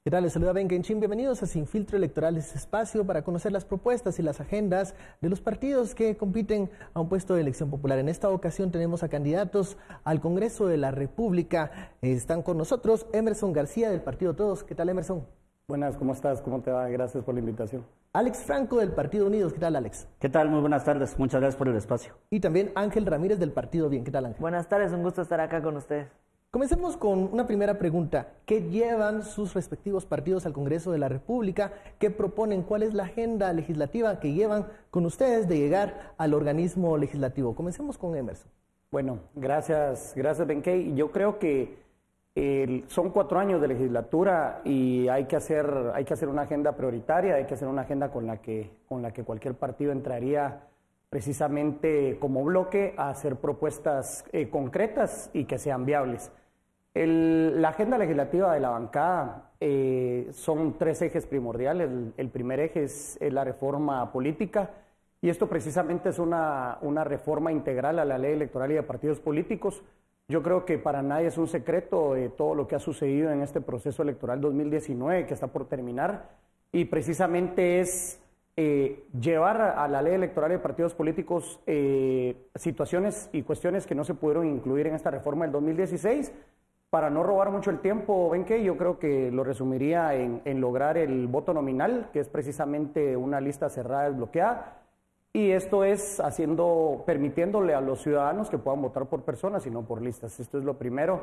¿Qué tal? Les saluda Ben Kenchin. Bienvenidos a Sin Filtro Electoral, este espacio para conocer las propuestas y las agendas de los partidos que compiten a un puesto de elección popular. En esta ocasión tenemos a candidatos al Congreso de la República. Están con nosotros Emerson García del Partido Todos. ¿Qué tal, Emerson? Buenas, ¿cómo estás? ¿Cómo te va? Gracias por la invitación. Alex Franco del Partido Unidos. ¿Qué tal, Alex? ¿Qué tal? Muy buenas tardes. Muchas gracias por el espacio. Y también Ángel Ramírez del Partido Bien. ¿Qué tal, Ángel? Buenas tardes, un gusto estar acá con ustedes. Comencemos con una primera pregunta. ¿Qué llevan sus respectivos partidos al Congreso de la República? ¿Qué proponen? ¿Cuál es la agenda legislativa que llevan con ustedes de llegar al organismo legislativo? Comencemos con Emerson. Bueno, gracias Benkei. Yo creo que son 4 años de legislatura y hay que hacer una agenda prioritaria, hay que hacer una agenda con la que cualquier partido entraría precisamente como bloque a hacer propuestas concretas y que sean viables. La agenda legislativa de la bancada son 3 ejes primordiales. El primer eje es la reforma política, y esto precisamente es una reforma integral a la ley electoral y de partidos políticos. Yo creo que para nadie es un secreto todo lo que ha sucedido en este proceso electoral 2019 que está por terminar, y precisamente es llevar a la ley electoral y de partidos políticos situaciones y cuestiones que no se pudieron incluir en esta reforma del 2016. Para no robar mucho el tiempo, Benkei, yo creo que lo resumiría en lograr el voto nominal, que es precisamente una lista cerrada desbloqueada, y esto es permitiéndole a los ciudadanos que puedan votar por personas y no por listas. Esto es lo primero.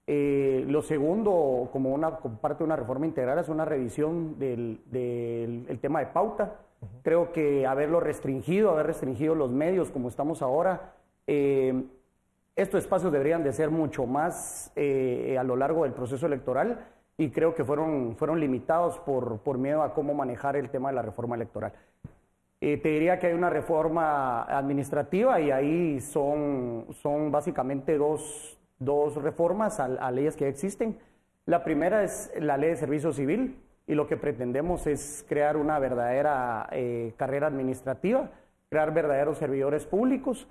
Lo segundo, como parte de una reforma integral, es una revisión del tema de pauta. Creo que haber restringido los medios como estamos ahora, estos espacios deberían de ser mucho más a lo largo del proceso electoral, y creo que fueron limitados por miedo a cómo manejar el tema de la reforma electoral. Te diría que hay una reforma administrativa, y ahí son básicamente dos reformas a leyes que existen. La primera es la ley de servicio civil, y lo que pretendemos es crear una verdadera carrera administrativa, crear verdaderos servidores públicos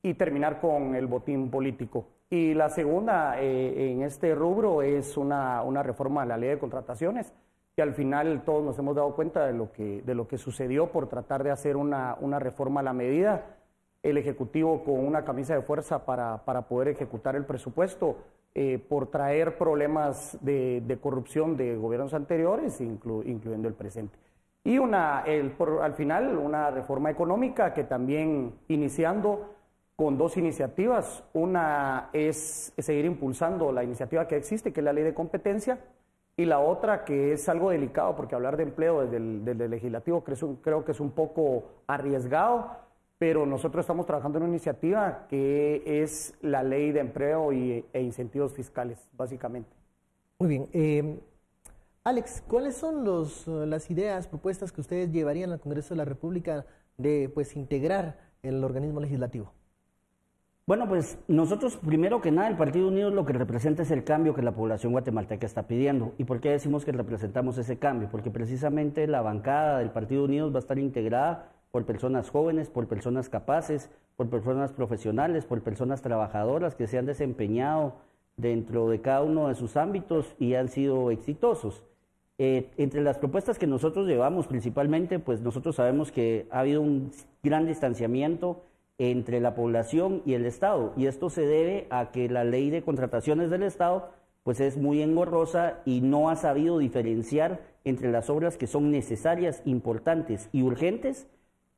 y terminar con el botín político. Y la segunda en este rubro es una reforma a la ley de contrataciones, que al final todos nos hemos dado cuenta de lo que sucedió por tratar de hacer una reforma a la medida. El Ejecutivo con una camisa de fuerza para poder ejecutar el presupuesto, por traer problemas de corrupción de gobiernos anteriores, incluyendo el presente. Y al final una reforma económica que también iniciando con 2 iniciativas. Una es seguir impulsando la iniciativa que existe, que es la ley de competencia, y la otra, que es algo delicado, porque hablar de empleo desde el legislativo creo que es un poco arriesgado, pero nosotros estamos trabajando en una iniciativa que es la ley de empleo e incentivos fiscales, básicamente. Muy bien. Alex, ¿cuáles son las ideas, propuestas que ustedes llevarían al Congreso de la República de integrar el organismo legislativo? Bueno, pues nosotros, primero que nada, el Partido Unidos lo que representa es el cambio que la población guatemalteca está pidiendo. ¿Y por qué decimos que representamos ese cambio? Porque precisamente la bancada del Partido Unidos va a estar integrada por personas jóvenes, por personas capaces, por personas profesionales, por personas trabajadoras que se han desempeñado dentro de cada uno de sus ámbitos y han sido exitosos. Entre las propuestas que nosotros llevamos principalmente, pues nosotros sabemos que ha habido un gran distanciamiento entre la población y el Estado, y esto se debe a que la ley de contrataciones del Estado pues es muy engorrosa y no ha sabido diferenciar entre las obras que son necesarias, importantes y urgentes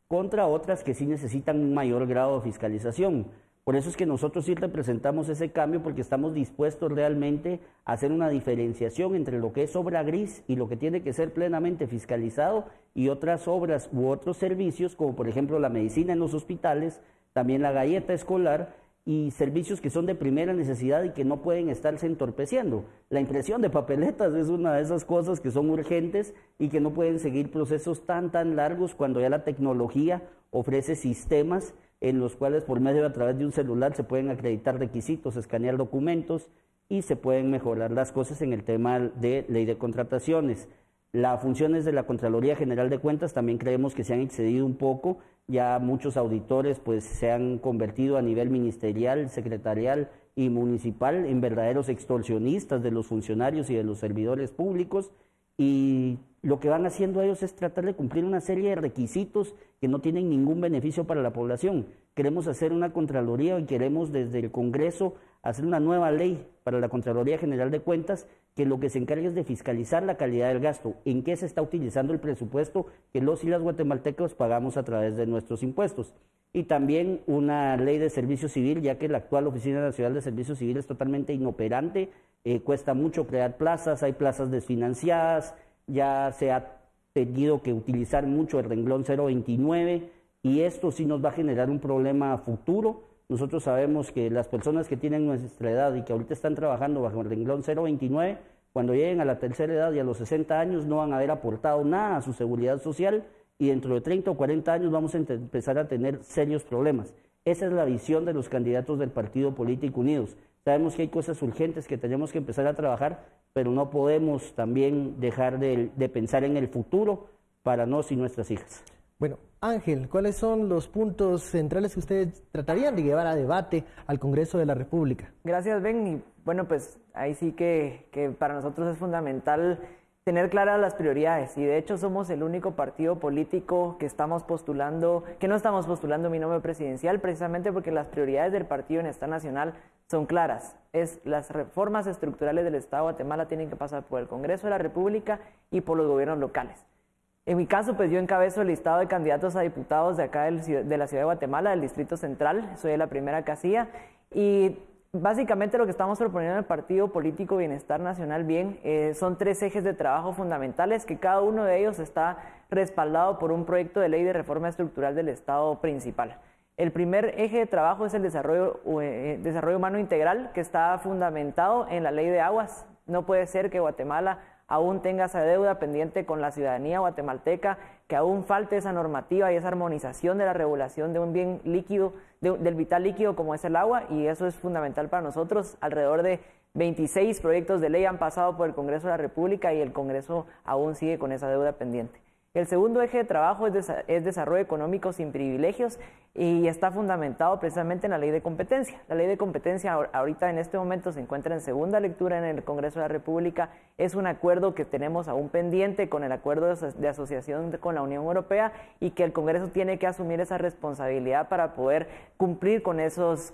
contra otras que sí necesitan un mayor grado de fiscalización. Por eso es que nosotros sí representamos ese cambio, porque estamos dispuestos realmente a hacer una diferenciación entre lo que es obra gris y lo que tiene que ser plenamente fiscalizado, y otras obras u otros servicios, como por ejemplo la medicina en los hospitales, también la galleta escolar, y servicios que son de primera necesidad y que no pueden estarse entorpeciendo. La impresión de papeletas es una de esas cosas que son urgentes y que no pueden seguir procesos tan largos cuando ya la tecnología ofrece sistemas en los cuales por medio a través de un celular se pueden acreditar requisitos, escanear documentos y se pueden mejorar las cosas en el tema de ley de contrataciones. Las funciones de la Contraloría General de Cuentas también creemos que se han excedido un poco. Ya muchos auditores pues se han convertido a nivel ministerial, secretarial y municipal en verdaderos extorsionistas de los funcionarios y de los servidores públicos, y lo que van haciendo ellos es tratar de cumplir una serie de requisitos que no tienen ningún beneficio para la población. Queremos hacer una Contraloría y queremos desde el Congreso hacer una nueva ley para la Contraloría General de Cuentas que lo que se encargue es de fiscalizar la calidad del gasto, en qué se está utilizando el presupuesto que los y las guatemaltecos pagamos a través de nuestros impuestos. Y también una ley de servicio civil, ya que la actual Oficina Nacional de Servicio Civil es totalmente inoperante, cuesta mucho crear plazas, hay plazas desfinanciadas, ya se ha tenido que utilizar mucho el renglón 029 y esto sí nos va a generar un problema a futuro. Nosotros sabemos que las personas que tienen nuestra edad y que ahorita están trabajando bajo el renglón 029, cuando lleguen a la tercera edad y a los 60 años no van a haber aportado nada a su seguridad social y dentro de 30 o 40 años vamos a empezar a tener serios problemas. Esa es la visión de los candidatos del Partido Político Unidos. Sabemos que hay cosas urgentes que tenemos que empezar a trabajar, pero no podemos también dejar de pensar en el futuro para nos y nuestras hijas. Bueno, Ángel, ¿cuáles son los puntos centrales que ustedes tratarían de llevar a debate al Congreso de la República? Gracias, Ben. Y bueno, pues ahí sí que para nosotros es fundamental tener claras las prioridades. Y de hecho somos el único partido político que no estamos postulando mi nombre presidencial, precisamente porque las prioridades del Partido Bienestar Nacional son claras. Las reformas estructurales del Estado de Guatemala tienen que pasar por el Congreso de la República y por los gobiernos locales. En mi caso, pues yo encabezo el listado de candidatos a diputados de acá de la ciudad de Guatemala, del Distrito Central, soy de la primera casilla, y básicamente lo que estamos proponiendo en el Partido Político Bienestar Nacional son 3 ejes de trabajo fundamentales, que cada uno de ellos está respaldado por un proyecto de ley de reforma estructural del Estado principal. El primer eje de trabajo es el desarrollo humano integral, que está fundamentado en la ley de aguas. No puede ser que Guatemala aún tenga esa deuda pendiente con la ciudadanía guatemalteca, que aún falte esa normativa y esa armonización de la regulación de un bien líquido, del vital líquido como es el agua, y eso es fundamental para nosotros. Alrededor de 26 proyectos de ley han pasado por el Congreso de la República y el Congreso aún sigue con esa deuda pendiente. El segundo eje de trabajo es desarrollo económico sin privilegios y está fundamentado precisamente en la ley de competencia. La ley de competencia ahorita en este momento se encuentra en segunda lectura en el Congreso de la República. Es un acuerdo que tenemos aún pendiente con el acuerdo de asociación con la Unión Europea y que el Congreso tiene que asumir esa responsabilidad para poder cumplir con esas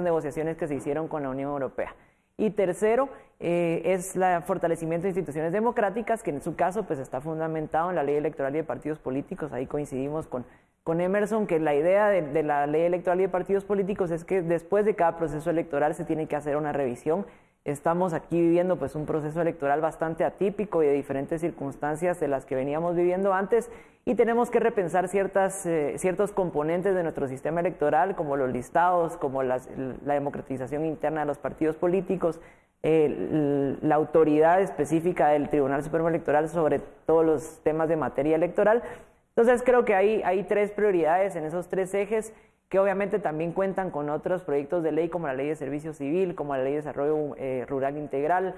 negociaciones que se hicieron con la Unión Europea. Y tercero, es el fortalecimiento de instituciones democráticas, que en su caso pues está fundamentado en la ley electoral y de partidos políticos. Ahí coincidimos con Emerson, que la idea de la ley electoral y de partidos políticos es que después de cada proceso electoral se tiene que hacer una revisión. Estamos aquí viviendo pues un proceso electoral bastante atípico y de diferentes circunstancias de las que veníamos viviendo antes, y tenemos que repensar ciertos componentes de nuestro sistema electoral, como los listados, como la democratización interna de los partidos políticos, la autoridad específica del Tribunal Supremo Electoral sobre todos los temas de materia electoral. Entonces creo que hay 3 prioridades en esos 3 ejes, que obviamente también cuentan con otros proyectos de ley como la Ley de Servicio Civil, como la Ley de Desarrollo Rural Integral.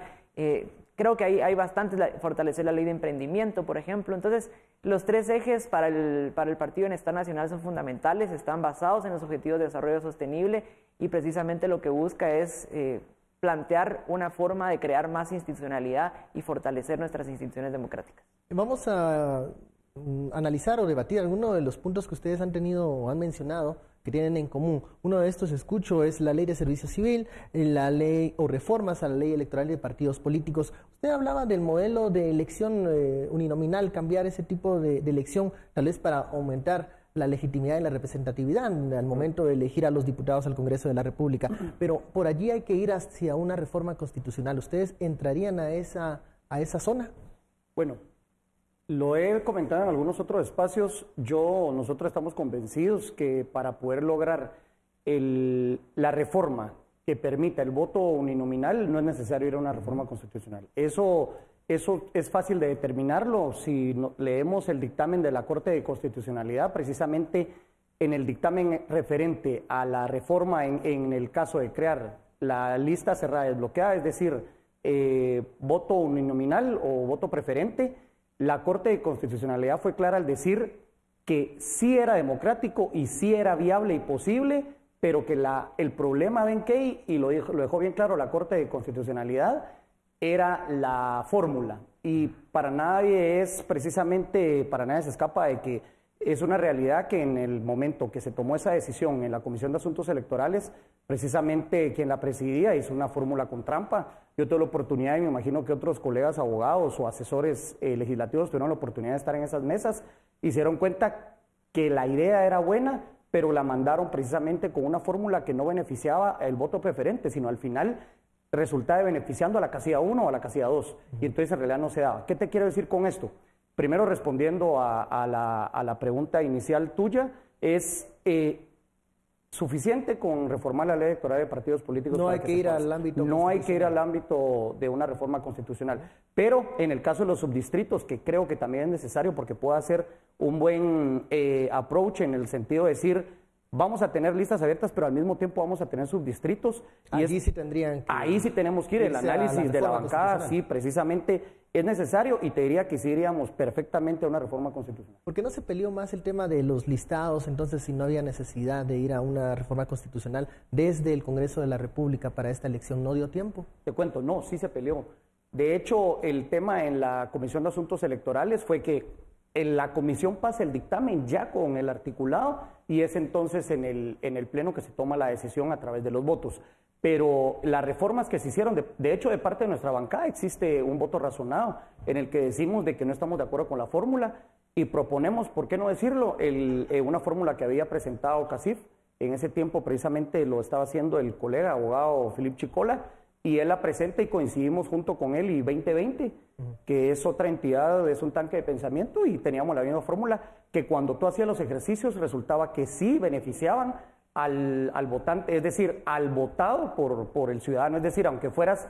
Creo que hay bastante, fortalecer la Ley de Emprendimiento, por ejemplo. Entonces, los 3 ejes para el Partido Bienestar Nacional son fundamentales, están basados en los Objetivos de Desarrollo Sostenible y precisamente lo que busca es plantear una forma de crear más institucionalidad y fortalecer nuestras instituciones democráticas. Vamos a analizar o debatir algunos de los puntos que ustedes han tenido o han mencionado que tienen en común. Uno de estos, escucho, es la Ley de Servicio Civil, la ley o reformas a la Ley Electoral y de Partidos Políticos. Usted hablaba del modelo de elección uninominal, cambiar ese tipo de elección, tal vez para aumentar la legitimidad y la representatividad al momento de elegir a los diputados al Congreso de la República. Pero por allí hay que ir hacia una reforma constitucional. ¿Ustedes entrarían a esa zona? Bueno, lo he comentado en algunos otros espacios. Nosotros estamos convencidos que para poder lograr la reforma que permita el voto uninominal no es necesario ir a una reforma constitucional. Eso es fácil de determinarlo si leemos el dictamen de la Corte de Constitucionalidad. Precisamente en el dictamen referente a la reforma en el caso de crear la lista cerrada desbloqueada, es decir, voto uninominal o voto preferente, la Corte de Constitucionalidad fue clara al decir que sí era democrático y sí era viable y posible pero que el problema, Benkei, y lo dejó bien claro la Corte de Constitucionalidad, era la fórmula. Y para nadie se escapa de que es una realidad que en el momento que se tomó esa decisión en la Comisión de Asuntos Electorales, precisamente quien la presidía hizo una fórmula con trampa. Yo tuve la oportunidad, y me imagino que otros colegas abogados o asesores legislativos tuvieron la oportunidad de estar en esas mesas y se dieron cuenta que la idea era buena, pero la mandaron precisamente con una fórmula que no beneficiaba el voto preferente, sino al final resultaba beneficiando a la casilla 1 o a la casilla 2. Y entonces en realidad no se daba. ¿Qué te quiero decir con esto? Primero, respondiendo a la pregunta inicial tuya, es suficiente con reformar la ley electoral de partidos políticos. No hay que ir al ámbito No hay que ir al ámbito de una reforma constitucional. Pero en el caso de los subdistritos, que creo que también es necesario porque puede hacer un buen approach en el sentido de decir, vamos a tener listas abiertas, pero al mismo tiempo vamos a tener subdistritos. Allí sí tendrían que ahí sí tenemos que ir. El análisis de la bancada, sí, precisamente es necesario, y te diría que sí iríamos perfectamente a una reforma constitucional. ¿Por qué no se peleó más el tema de los listados? Entonces, si no había necesidad de ir a una reforma constitucional desde el Congreso de la República para esta elección, ¿no dio tiempo? Te cuento, no, sí se peleó. De hecho, el tema en la Comisión de Asuntos Electorales fue que en la comisión pasa el dictamen ya con el articulado, y es entonces en el pleno que se toma la decisión a través de los votos. Pero las reformas que se hicieron, de hecho, de parte de nuestra bancada existe un voto razonado en el que decimos de que no estamos de acuerdo con la fórmula y proponemos, ¿por qué no decirlo?, una fórmula que había presentado CACIF. En ese tiempo precisamente lo estaba haciendo el colega abogado Philip Chicola, y él la presenta y coincidimos junto con él y 2020, que es otra entidad, es un tanque de pensamiento, y teníamos la misma fórmula, que cuando tú hacías los ejercicios resultaba que sí beneficiaban al votante, es decir, al votado por el ciudadano. Es decir, aunque fueras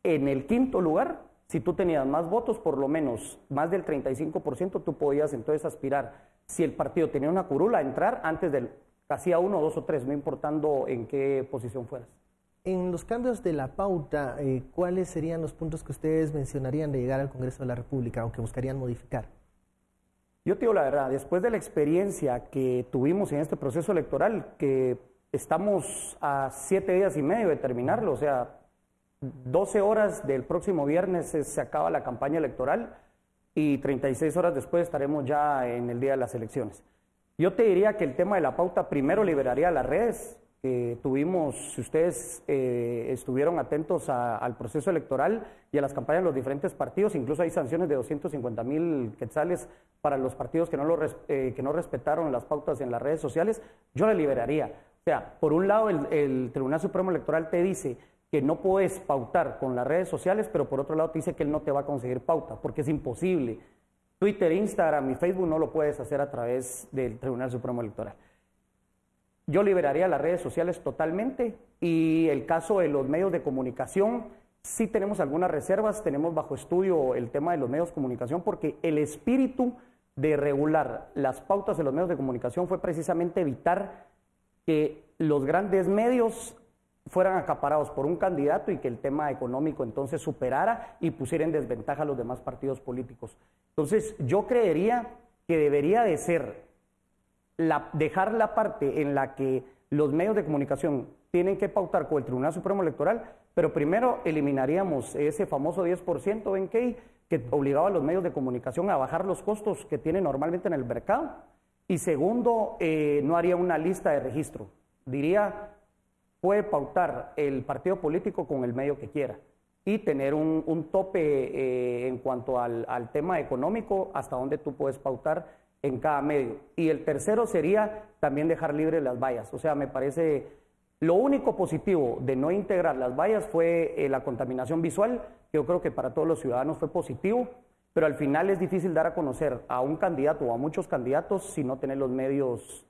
en el quinto lugar, si tú tenías más votos, por lo menos más del 35%, tú podías entonces aspirar, si el partido tenía una curula, a entrar antes del casilla 1, 2 o 3, no importando en qué posición fueras. En los cambios de la pauta, ¿cuáles serían los puntos que ustedes mencionarían de llegar al Congreso de la República o que buscarían modificar? Yo te digo la verdad, después de la experiencia que tuvimos en este proceso electoral, que estamos a 7 días y medio de terminarlo, o sea, 12 horas del próximo viernes se acaba la campaña electoral y 36 horas después estaremos ya en el día de las elecciones. Yo te diría que el tema de la pauta primero liberaría las redes. Tuvimos, si ustedes estuvieron atentos al proceso electoral y a las campañas de los diferentes partidos, incluso hay sanciones de 250,000 quetzales para los partidos que no respetaron las pautas en las redes sociales. Yo la liberaría. O sea, por un lado el Tribunal Supremo Electoral te dice que no puedes pautar con las redes sociales, pero por otro lado te dice que él no te va a conseguir pauta, porque es imposible. Twitter, Instagram y Facebook no lo puedes hacer a través del Tribunal Supremo Electoral. Yo liberaría las redes sociales totalmente, y el caso de los medios de comunicación, sí tenemos algunas reservas, tenemos bajo estudio el tema de los medios de comunicación, porque el espíritu de regular las pautas de los medios de comunicación fue precisamente evitar que los grandes medios fueran acaparados por un candidato y que el tema económico entonces superara y pusiera en desventaja a los demás partidos políticos. Entonces, yo creería que debería de ser dejar la parte en la que los medios de comunicación tienen que pautar con el Tribunal Supremo Electoral, pero primero eliminaríamos ese famoso 10%, Benkei, que obligaba a los medios de comunicación a bajar los costos que tienen normalmente en el mercado. Y segundo, no haría una lista de registro. Diría, puede pautar el partido político con el medio que quiera y tener un tope en cuanto al tema económico, hasta donde tú puedes pautar en cada medio. Y el tercero sería también dejar libres las vallas. O sea, me parece, lo único positivo de no integrar las vallas fue la contaminación visual, que yo creo que para todos los ciudadanos fue positivo, pero al final es difícil dar a conocer a un candidato o a muchos candidatos si no tener los medios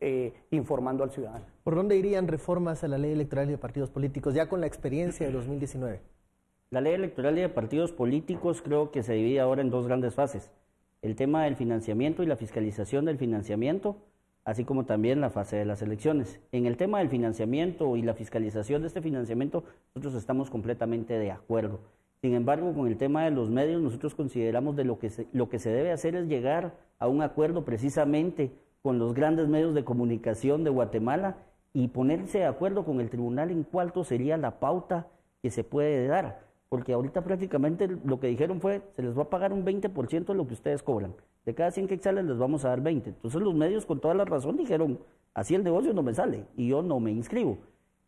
informando al ciudadano. ¿Por dónde irían reformas a la ley electoral y de partidos políticos, ya con la experiencia de 2019? La ley electoral y de partidos políticos creo que se divide ahora en dos grandes fases. El tema del financiamiento y la fiscalización del financiamiento, así como también la fase de las elecciones. En el tema del financiamiento y la fiscalización de este financiamiento, nosotros estamos completamente de acuerdo. Sin embargo, con el tema de los medios, nosotros consideramos de lo que se debe hacer es llegar a un acuerdo precisamente con los grandes medios de comunicación de Guatemala y ponerse de acuerdo con el tribunal en cuánto sería la pauta que se puede dar. Porque ahorita prácticamente lo que dijeron fue, se les va a pagar un 20% de lo que ustedes cobran. De cada 100 quetzales les vamos a dar 20. Entonces los medios con toda la razón dijeron, así el negocio no me sale y yo no me inscribo.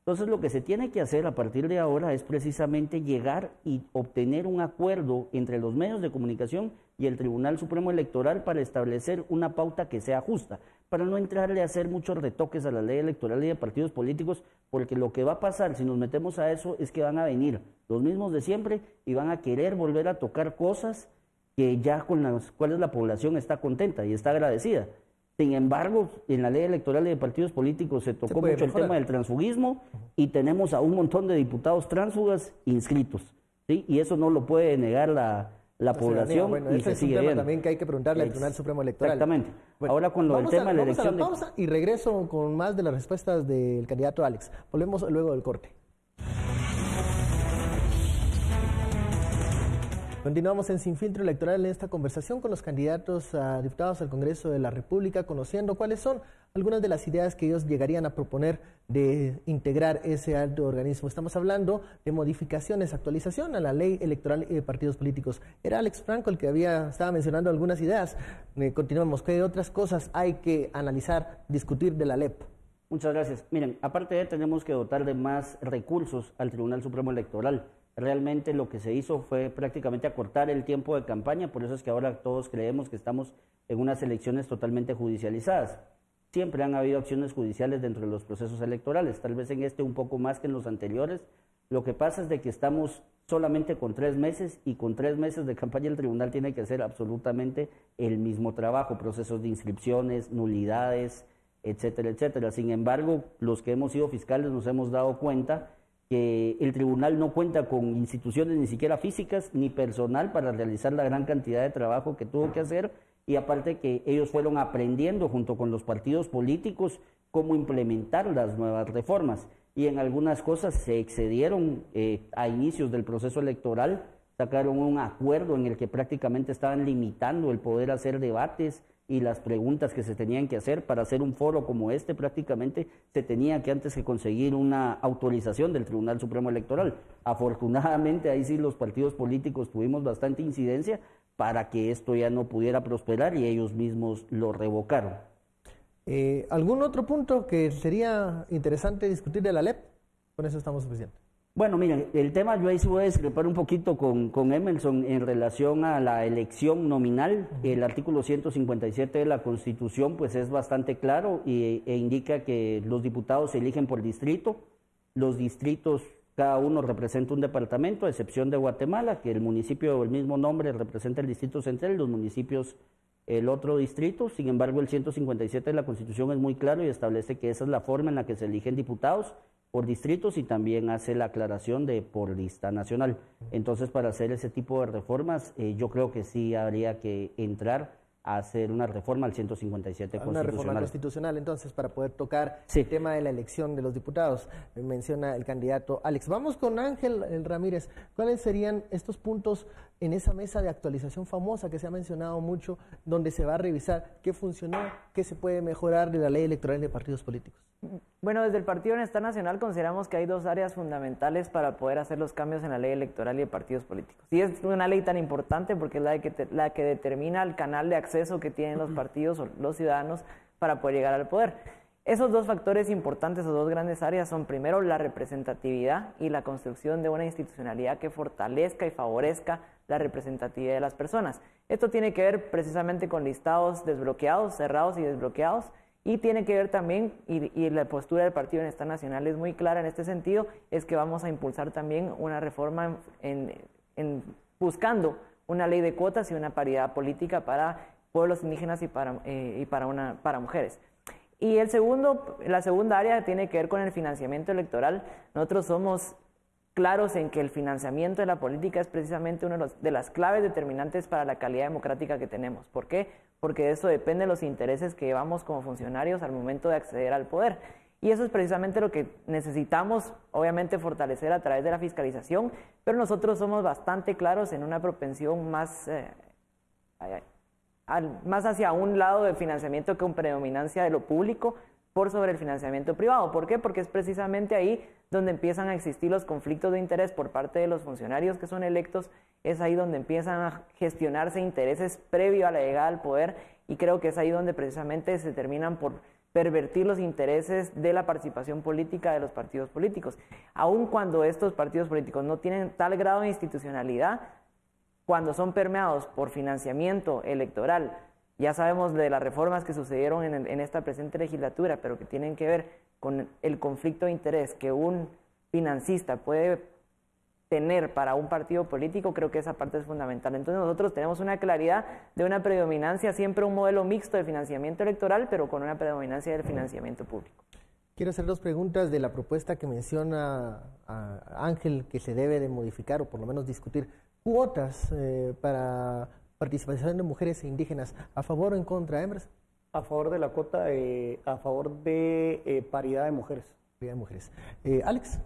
Entonces lo que se tiene que hacer a partir de ahora es precisamente llegar y obtener un acuerdo entre los medios de comunicación y el Tribunal Supremo Electoral para establecer una pauta que sea justa, para no entrarle a hacer muchos retoques a la ley electoral y de partidos políticos, porque lo que va a pasar si nos metemos a eso es que van a venir los mismos de siempre y van a querer volver a tocar cosas que ya con las cuales la población está contenta y está agradecida. Sin embargo, en la ley electoral y de partidos políticos se tocó mucho el tema del transfugismo y tenemos a un montón de diputados tránsfugas inscritos, ¿sí? Y eso no lo puede negar la población. Bueno, y se es sigue un tema viendo. también que hay que preguntarle al Tribunal Supremo Electoral. Exactamente. Bueno, ahora con lo del tema de la elección... Vamos a la pausa y regreso con más de las respuestas del candidato Alex. Volvemos luego del corte. Continuamos en Sin Filtro Electoral en esta conversación con los candidatos a diputados al Congreso de la República, conociendo cuáles son algunas de las ideas que ellos llegarían a proponer de integrar ese alto organismo. Estamos hablando de modificaciones, actualización a la ley electoral y de partidos políticos. Era Alex Franco el que estaba mencionando algunas ideas. Continuamos. ¿Qué otras cosas hay que analizar, discutir de la LEP? Muchas gracias. Miren, aparte de tenemos que dotar de más recursos al Tribunal Supremo Electoral. Realmente lo que se hizo fue prácticamente acortar el tiempo de campaña, por eso es que ahora todos creemos que estamos en unas elecciones totalmente judicializadas. Siempre han habido acciones judiciales dentro de los procesos electorales, tal vez en este un poco más que en los anteriores. Lo que pasa es de que estamos solamente con 3 meses y con 3 meses de campaña el tribunal tiene que hacer absolutamente el mismo trabajo, procesos de inscripciones, nulidades, etcétera, etcétera. Sin embargo, los que hemos sido fiscales nos hemos dado cuenta que el tribunal no cuenta con instituciones ni siquiera físicas ni personal para realizar la gran cantidad de trabajo que tuvo que hacer, y aparte que ellos fueron aprendiendo junto con los partidos políticos cómo implementar las nuevas reformas, y en algunas cosas se excedieron a inicios del proceso electoral, sacaron un acuerdo en el que prácticamente estaban limitando el poder hacer debates y las preguntas que se tenían que hacer. Para hacer un foro como este prácticamente se tenía que antes que conseguir una autorización del Tribunal Supremo Electoral. Afortunadamente ahí sí los partidos políticos tuvimos bastante incidencia para que esto ya no pudiera prosperar y ellos mismos lo revocaron. ¿Algún otro punto que sería interesante discutir de la LEP? Con eso estamos suficientes. Bueno, miren, el tema yo ahí sí voy a discrepar un poquito con Emerson en relación a la elección nominal. El artículo 157 de la Constitución pues es bastante claro e indica que los diputados se eligen por distrito. Los distritos, cada uno representa un departamento, a excepción de Guatemala, que el municipio del mismo nombre representa el distrito central y los municipios el otro distrito. Sin embargo, el 157 de la Constitución es muy claro y establece que esa es la forma en la que se eligen diputados, por distritos, y también hace la aclaración de por lista nacional. Entonces, para hacer ese tipo de reformas, yo creo que sí habría que entrar a hacer una reforma al 157 constitucional. Una reforma constitucional, entonces, para poder tocar el tema de la elección de los diputados. Menciona el candidato Alex. Vamos con Ángel Ramírez. ¿Cuáles serían estos puntos en esa mesa de actualización famosa que se ha mencionado mucho, donde se va a revisar qué funcionó, qué se puede mejorar de la ley electoral de partidos políticos? Bueno, desde el Partido Bienestar Nacional consideramos que hay 2 áreas fundamentales para poder hacer los cambios en la ley electoral y de partidos políticos. Y es una ley tan importante porque es la que determina el canal de acceso que tienen los partidos o los ciudadanos para poder llegar al poder. Esos 2 factores importantes o 2 grandes áreas son, primero, la representatividad y la construcción de una institucionalidad que fortalezca y favorezca la representatividad de las personas. Esto tiene que ver precisamente con listados desbloqueados, cerrados y desbloqueados, y tiene que ver también, y la postura del Partido Bienestar Nacional es muy clara en este sentido, es que vamos a impulsar también una reforma buscando una ley de cuotas y una paridad política para pueblos indígenas y para mujeres. Y la segunda área tiene que ver con el financiamiento electoral. Nosotros somos claros en que el financiamiento de la política es precisamente una de las claves determinantes para la calidad democrática que tenemos. ¿Por qué? Porque de eso dependen los intereses que llevamos como funcionarios al momento de acceder al poder. Y eso es precisamente lo que necesitamos, obviamente, fortalecer a través de la fiscalización, pero nosotros somos bastante claros en una propensión más hacia un lado de financiamiento con predominancia de lo público, por sobre el financiamiento privado. ¿Por qué? Porque es precisamente ahí donde empiezan a existir los conflictos de interés por parte de los funcionarios que son electos, es ahí donde empiezan a gestionarse intereses previo a la llegada al poder, y creo que es ahí donde precisamente se terminan por pervertir los intereses de la participación política de los partidos políticos. Aun cuando estos partidos políticos no tienen tal grado de institucionalidad, cuando son permeados por financiamiento electoral, ya sabemos de las reformas que sucedieron en esta presente legislatura, pero que tienen que ver con el conflicto de interés que un financista puede tener para un partido político, creo que esa parte es fundamental. Entonces nosotros tenemos una claridad de una predominancia, siempre un modelo mixto de financiamiento electoral, pero con una predominancia del financiamiento público. Quiero hacer dos preguntas de la propuesta que menciona Ángel, que se debe de modificar o por lo menos discutir. Cuotas para participación de mujeres e indígenas, ¿a favor o en contra, Emerson? A favor de la cuota, a favor de paridad de mujeres. Paridad de mujeres. Alex.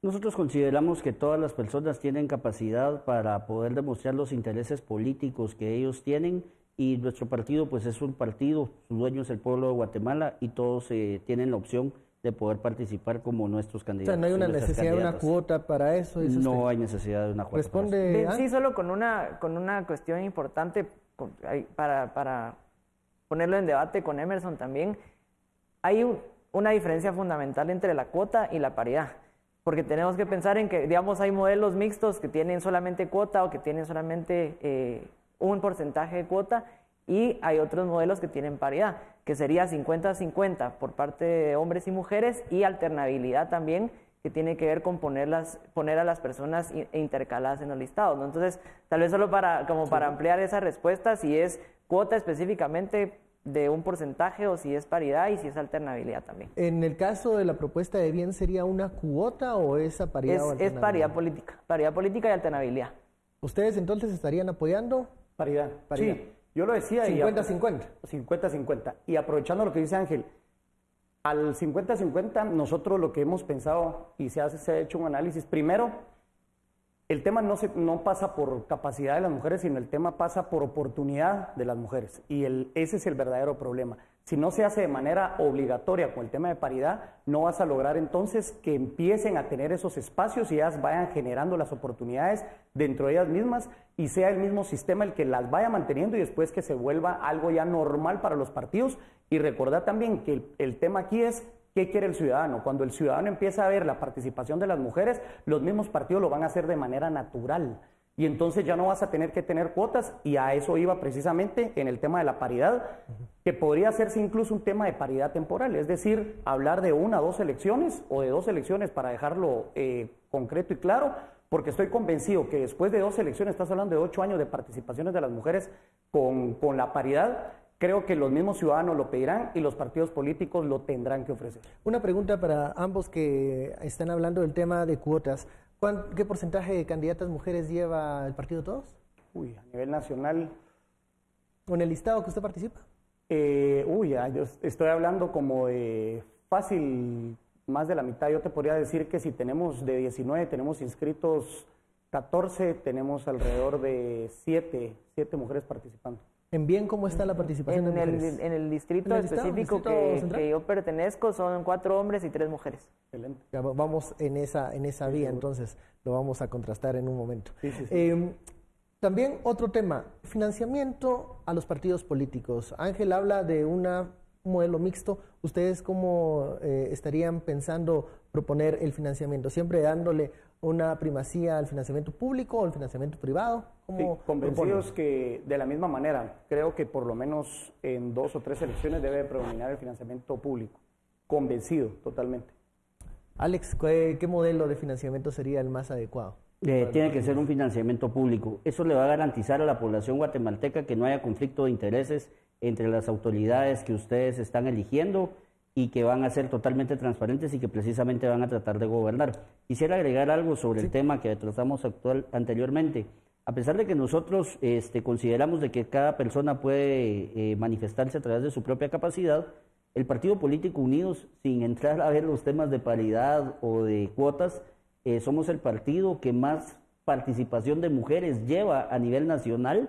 Nosotros consideramos que todas las personas tienen capacidad para poder demostrar los intereses políticos que ellos tienen, y nuestro partido pues es un partido, su dueño es el pueblo de Guatemala, y todos tienen la opción de poder participar como nuestros candidatos. O sea, no hay una necesidad de una cuota para eso. No hay necesidad de una cuota. Responde. Sí, solo con una cuestión importante para ponerlo en debate con Emerson también. Hay una diferencia fundamental entre la cuota y la paridad, porque tenemos que pensar en que, digamos, hay modelos mixtos que tienen solamente cuota o que tienen solamente un porcentaje de cuota, y hay otros modelos que tienen paridad, que sería 50-50 por parte de hombres y mujeres, y alternabilidad también, que tiene que ver con poner a las personas intercaladas en los listados, ¿no? Entonces, tal vez solo para ampliar esa respuesta, si es cuota específicamente de un porcentaje o si es paridad y si es alternabilidad también. En el caso de la propuesta de bien, ¿sería una cuota o esa paridad o alternabilidad? Es paridad política y alternabilidad. ¿Ustedes entonces estarían apoyando? Paridad. Sí, yo lo decía. 50-50. 50-50. Y aprovechando lo que dice Ángel, al 50-50 nosotros lo que hemos pensado y se ha hecho un análisis. Primero, el tema no pasa por capacidad de las mujeres, sino el tema pasa por oportunidad de las mujeres. Y ese es el verdadero problema. Si no se hace de manera obligatoria con el tema de paridad, no vas a lograr entonces que empiecen a tener esos espacios y ellas vayan generando las oportunidades dentro de ellas mismas, y sea el mismo sistema el que las vaya manteniendo, y después que se vuelva algo ya normal para los partidos. Y recordar también que el tema aquí es ¿qué quiere el ciudadano? Cuando el ciudadano empieza a ver la participación de las mujeres, los mismos partidos lo van a hacer de manera natural. Y entonces ya no vas a tener que tener cuotas, y a eso iba precisamente en el tema de la paridad, que podría hacerse incluso un tema de paridad temporal, es decir, hablar de 1 o 2 elecciones, o de 2 elecciones para dejarlo concreto y claro, porque estoy convencido que después de 2 elecciones, estás hablando de 8 años de participaciones de las mujeres con la paridad. Creo que los mismos ciudadanos lo pedirán y los partidos políticos lo tendrán que ofrecer. Una pregunta para ambos que están hablando del tema de cuotas. ¿Qué porcentaje de candidatas mujeres lleva el partido Todos? A nivel nacional. ¿Con el listado que usted participa? Yo estoy hablando como de fácil, más de la mitad. Yo te podría decir que si tenemos de 19, tenemos inscritos 14, tenemos alrededor de 7 mujeres participando. ¿En bien cómo está la participación de mujeres? En el distrito específico que yo pertenezco son 4 hombres y 3 mujeres. Excelente. Ya vamos en esa vía, entonces lo vamos a contrastar en un momento. Sí. También otro tema, financiamiento a los partidos políticos. Ángel habla de un modelo mixto. ¿Ustedes cómo estarían pensando proponer el financiamiento? ¿Siempre dándole una primacía al financiamiento público o al financiamiento privado? Sí, convencidos que de la misma manera, creo que por lo menos en 2 o 3 elecciones debe predominar el financiamiento público. Convencido, totalmente. Alex, ¿qué modelo de financiamiento sería el más adecuado? Tiene que ser un financiamiento público. Eso le va a garantizar a la población guatemalteca que no haya conflicto de intereses entre las autoridades que ustedes están eligiendo y que van a ser totalmente transparentes y que precisamente van a tratar de gobernar. Quisiera agregar algo sobre el tema que tratamos anteriormente. A pesar de que nosotros consideramos de que cada persona puede manifestarse a través de su propia capacidad, el Partido Político Unidos, sin entrar a ver los temas de paridad o de cuotas, somos el partido que más participación de mujeres lleva a nivel nacional,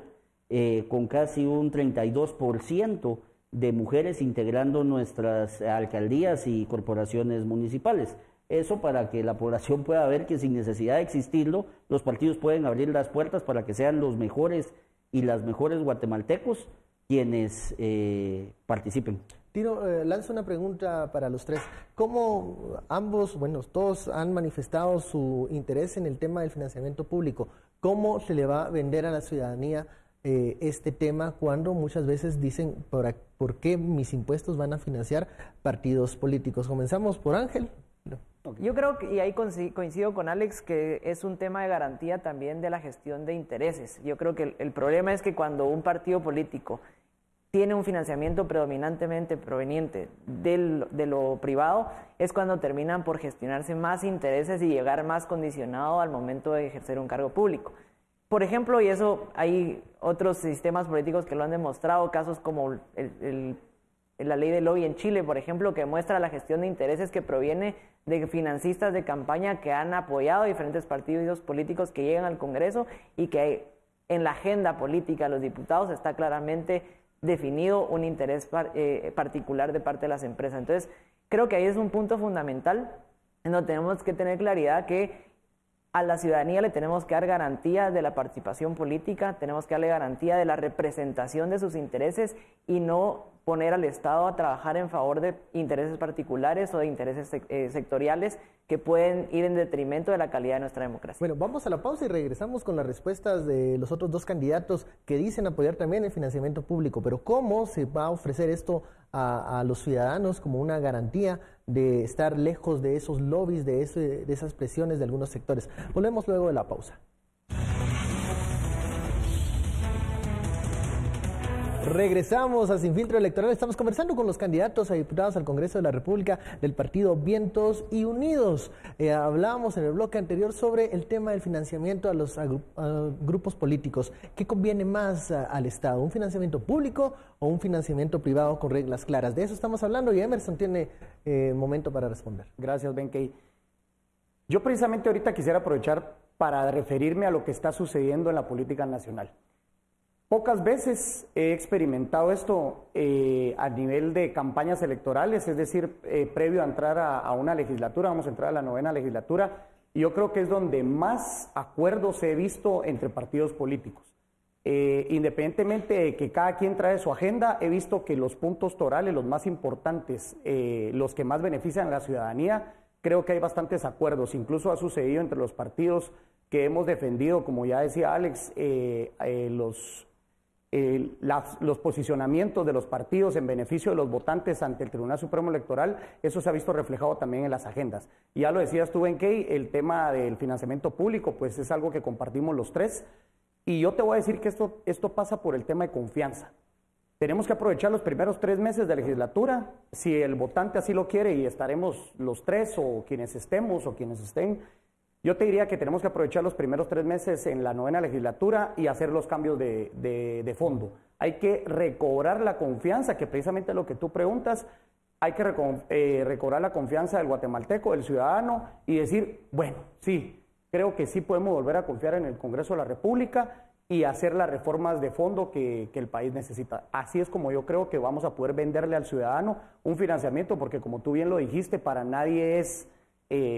con casi un 32% de mujeres integrando nuestras alcaldías y corporaciones municipales. Eso para que la población pueda ver que sin necesidad de existirlo, los partidos pueden abrir las puertas para que sean los mejores y las mejores guatemaltecos quienes participen. Tiro, lanzo una pregunta para los tres. ¿Cómo ambos, bueno, todos han manifestado su interés en el tema del financiamiento público? ¿Cómo se le va a vender a la ciudadanía este tema cuando muchas veces dicen por qué mis impuestos van a financiar partidos políticos? Comenzamos por Ángel. Yo creo que, y ahí coincido con Alex, que es un tema de garantía también de la gestión de intereses. Yo creo que el problema es que cuando un partido político tiene un financiamiento predominantemente proveniente de lo privado, es cuando terminan por gestionarse más intereses y llegar más condicionado al momento de ejercer un cargo público. Por ejemplo, y eso hay otros sistemas políticos que lo han demostrado, casos como la ley del lobby en Chile, por ejemplo, que muestra la gestión de intereses que proviene de financistas de campaña que han apoyado a diferentes partidos políticos que llegan al Congreso y que en la agenda política de los diputados está claramente definido un interés particular de parte de las empresas. Entonces, creo que ahí es un punto fundamental en donde tenemos que tener claridad que a la ciudadanía le tenemos que dar garantía de la participación política, tenemos que darle garantía de la representación de sus intereses y no poner al Estado a trabajar en favor de intereses particulares o de intereses sectoriales que pueden ir en detrimento de la calidad de nuestra democracia. Bueno, vamos a la pausa y regresamos con las respuestas de los otros dos candidatos que dicen apoyar también el financiamiento público, pero ¿cómo se va a ofrecer esto a los ciudadanos como una garantía de estar lejos de esos lobbies, de esas presiones de algunos sectores? Volvemos luego de la pausa. Regresamos a Sin Filtro Electoral. Estamos conversando con los candidatos a diputados al Congreso de la República del partido Vientos y Unidos. Hablábamos en el bloque anterior sobre el tema del financiamiento a los grupos políticos. ¿Qué conviene más al Estado? ¿Un financiamiento público o un financiamiento privado con reglas claras? De eso estamos hablando y Emerson tiene momento para responder. Gracias, Benkei. Yo precisamente ahorita quisiera aprovechar para referirme a lo que está sucediendo en la política nacional. Pocas veces he experimentado esto a nivel de campañas electorales, es decir, previo a entrar a una legislatura, vamos a entrar a la 9ª legislatura, y yo creo que es donde más acuerdos he visto entre partidos políticos. Independientemente de que cada quien trae su agenda, he visto que los puntos torales, los más importantes, los que más benefician a la ciudadanía, creo que hay bastantes acuerdos. Incluso ha sucedido entre los partidos que hemos defendido, como ya decía Alex, los posicionamientos de los partidos en beneficio de los votantes ante el Tribunal Supremo Electoral, eso se ha visto reflejado también en las agendas. Y ya lo decías tú, Benkei, el tema del financiamiento público, pues es algo que compartimos los tres. Y yo te voy a decir que esto pasa por el tema de confianza. Tenemos que aprovechar los primeros 3 meses de legislatura, si el votante así lo quiere y estaremos los tres o quienes estemos o quienes estén. Yo te diría que tenemos que aprovechar los primeros 3 meses en la 9ª legislatura y hacer los cambios de fondo. Hay que recobrar la confianza, que precisamente es lo que tú preguntas, hay que recobrar la confianza del guatemalteco, del ciudadano, y decir, bueno, sí, creo que sí podemos volver a confiar en el Congreso de la República y hacer las reformas de fondo que el país necesita. Así es como yo creo que vamos a poder venderle al ciudadano un financiamiento, porque como tú bien lo dijiste, para nadie es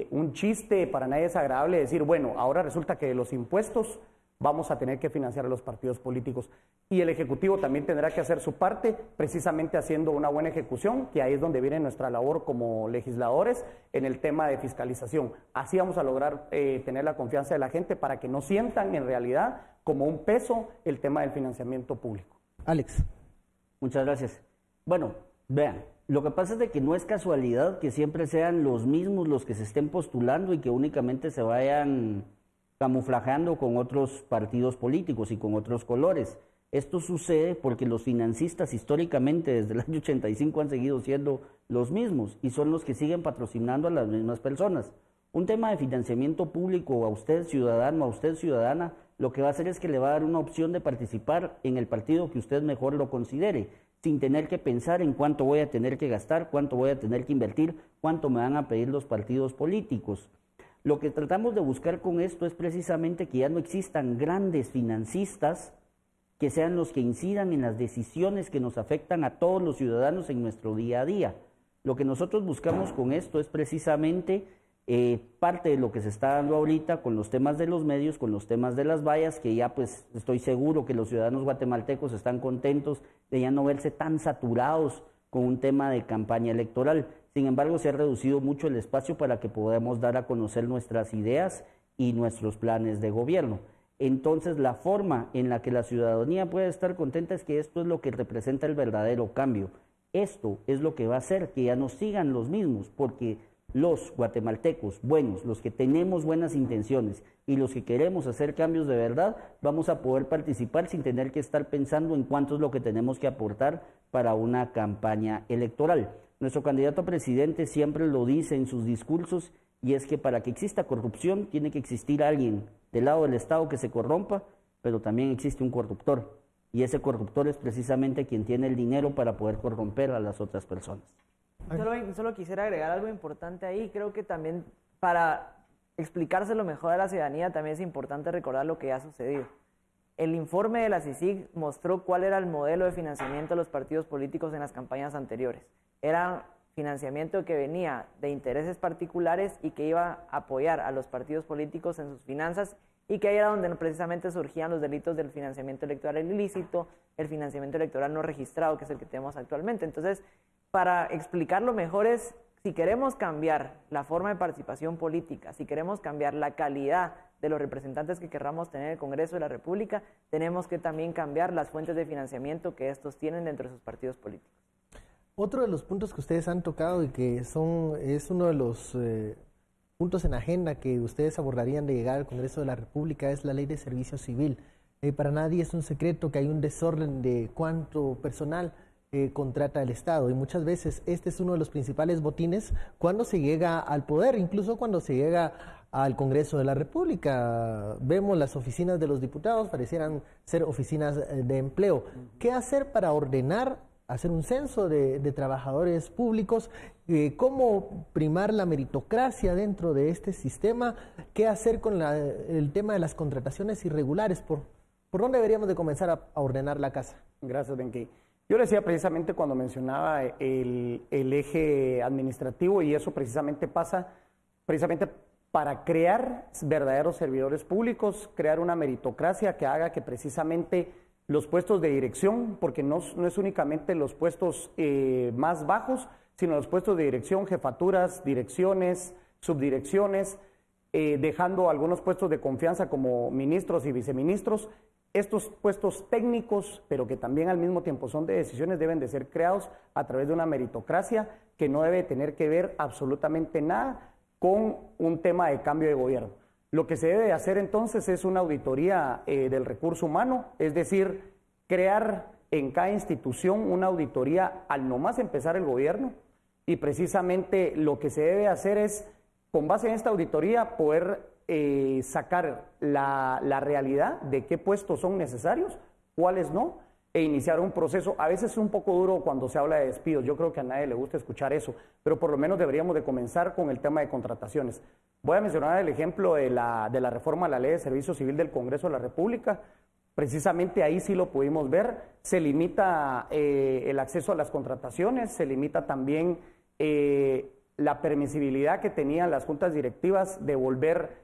un chiste, para nadie es agradable decir, bueno, ahora resulta que los impuestos vamos a tener que financiar a los partidos políticos. Y el Ejecutivo también tendrá que hacer su parte, precisamente haciendo una buena ejecución, que ahí es donde viene nuestra labor como legisladores en el tema de fiscalización. Así vamos a lograr tener la confianza de la gente para que no sientan en realidad como un peso el tema del financiamiento público. Alex. Muchas gracias. Bueno, vean, lo que pasa es de que no es casualidad que siempre sean los mismos los que se estén postulando y que únicamente se vayan camuflajeando con otros partidos políticos y con otros colores. Esto sucede porque los financistas históricamente desde el año 85 han seguido siendo los mismos y son los que siguen patrocinando a las mismas personas. Un tema de financiamiento público a usted ciudadano, a usted ciudadana, lo que va a hacer es que le va a dar una opción de participar en el partido que usted mejor lo considere, sin tener que pensar en cuánto voy a tener que gastar, cuánto voy a tener que invertir, cuánto me van a pedir los partidos políticos. Lo que tratamos de buscar con esto es precisamente que ya no existan grandes financistas que sean los que incidan en las decisiones que nos afectan a todos los ciudadanos en nuestro día a día. Lo que nosotros buscamos con esto es precisamente parte de lo que se está dando ahorita con los temas de los medios, con los temas de las vallas, que ya pues estoy seguro que los ciudadanos guatemaltecos están contentos de ya no verse tan saturados con un tema de campaña electoral. Sin embargo, se ha reducido mucho el espacio para que podamos dar a conocer nuestras ideas y nuestros planes de gobierno. Entonces, la forma en la que la ciudadanía puede estar contenta es que esto es lo que representa el verdadero cambio. Esto es lo que va a hacer que ya no sigan los mismos, porque los guatemaltecos buenos, los que tenemos buenas intenciones y los que queremos hacer cambios de verdad, vamos a poder participar sin tener que estar pensando en cuánto es lo que tenemos que aportar para una campaña electoral. Nuestro candidato a presidente siempre lo dice en sus discursos, y es que para que exista corrupción tiene que existir alguien del lado del Estado que se corrompa, pero también existe un corruptor, y ese corruptor es precisamente quien tiene el dinero para poder corromper a las otras personas. Solo quisiera agregar algo importante ahí. Creo que también para explicárselo mejor a la ciudadanía también es importante recordar lo que ya ha sucedido. El informe de la CICIG mostró cuál era el modelo de financiamiento de los partidos políticos en las campañas anteriores. Era financiamiento que venía de intereses particulares y que iba a apoyar a los partidos políticos en sus finanzas, y que ahí era donde precisamente surgían los delitos del financiamiento electoral ilícito, el financiamiento electoral no registrado, que es el que tenemos actualmente. Entonces, para explicarlo mejor es, si queremos cambiar la forma de participación política, si queremos cambiar la calidad de los representantes que querramos tener en el Congreso de la República, tenemos que también cambiar las fuentes de financiamiento que estos tienen dentro de sus partidos políticos. Otro de los puntos que ustedes han tocado y que es uno de los puntos en agenda que ustedes abordarían de llegar al Congreso de la República es la Ley de Servicio Civil. Para nadie es un secreto que hay un desorden de cuánto personal contrata el Estado, y muchas veces este es uno de los principales botines cuando se llega al poder, incluso cuando se llega al Congreso de la República. Vemos las oficinas de los diputados, parecieran ser oficinas de empleo. ¿Qué hacer para ordenar, hacer un censo de trabajadores públicos? ¿Cómo primar la meritocracia dentro de este sistema? ¿Qué hacer con el tema de las contrataciones irregulares? ¿Por dónde deberíamos de comenzar a ordenar la casa? Gracias, Benquey. Yo le decía precisamente cuando mencionaba el eje administrativo, y eso precisamente pasa precisamente para crear verdaderos servidores públicos, crear una meritocracia que haga que precisamente los puestos de dirección, porque no es únicamente los puestos más bajos, sino los puestos de dirección, jefaturas, direcciones, subdirecciones, dejando algunos puestos de confianza como ministros y viceministros. Estos puestos técnicos, pero que también al mismo tiempo son de decisiones, deben de ser creados a través de una meritocracia que no debe tener que ver absolutamente nada con un tema de cambio de gobierno. Lo que se debe hacer entonces es una auditoría del recurso humano, es decir, crear en cada institución una auditoría al nomás empezar el gobierno, y precisamente lo que se debe hacer es, con base en esta auditoría, poder sacar la realidad de qué puestos son necesarios, cuáles no, e iniciar un proceso. A veces es un poco duro cuando se habla de despidos, yo creo que a nadie le gusta escuchar eso, pero por lo menos deberíamos de comenzar con el tema de contrataciones. Voy a mencionar el ejemplo de la reforma a la Ley de Servicio Civil del Congreso de la República. Precisamente ahí sí lo pudimos ver, se limita el acceso a las contrataciones, se limita también la permisibilidad que tenían las juntas directivas de volver